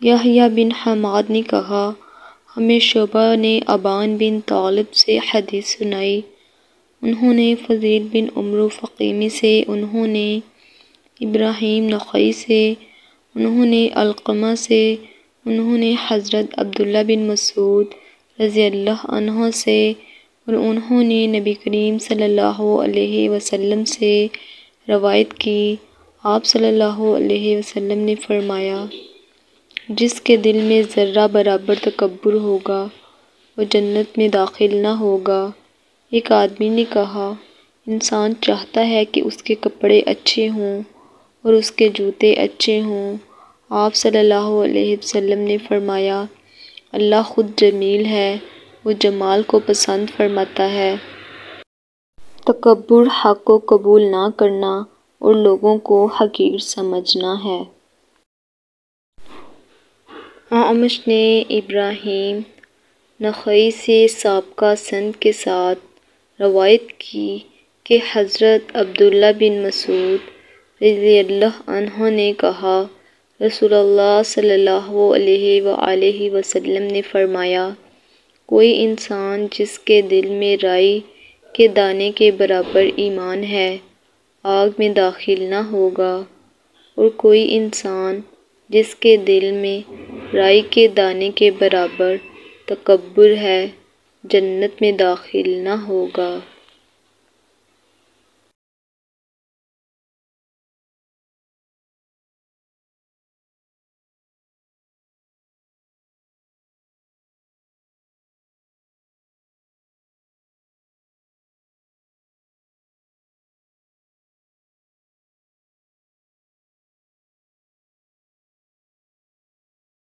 یحییٰ بن حماد نے کہا، ہمیں شعبہ نے ابان بن طالب سے حدیث سنائی، انہوں نے فضیل بن عمرو فقیمی سے، انہوں نے ابراہیم نخعی سے، انہوں نے علقمہ سے، انہوں نے حضرت عبداللہ بن مسعود رضی اللہ عنہ سے، اور انہوں نے نبی کریم صلی اللہ علیہ وسلم سے روایت کی۔ آپ صلی اللہ علیہ وسلم نے فرمایا، جس کے دل میں ذرہ برابر تکبر ہوگا وہ جنت میں داخل نہ ہوگا۔ ایک آدمی نے کہا، انسان چاہتا ہے کہ اس کے کپڑے اچھے ہوں اور اس کے جوتے اچھے ہوں۔ آپ صلی اللہ علیہ وسلم نے فرمایا، اللہ خود جمیل ہے، وہ جمال کو پسند فرماتا ہے۔ تکبر حق کو قبول نہ کرنا اور لوگوں کو حقیر سمجھنا ہے۔ اعمش نے ابراہیم نخعی سے سابقہ سند کے ساتھ روایت کی کہ حضرت عبداللہ بن مسعود رضی اللہ عنہ نے کہا، رسول اللہ صلی اللہ علیہ وآلہ وسلم نے فرمایا، کوئی انسان جس کے دل میں رائی کے دانے کے برابر ایمان ہے آگ میں داخل نہ ہوگا، اور کوئی انسان جس کے دل میں رائی کے دانے کے برابر تکبر ہے جنت میں داخل نہ ہوگا۔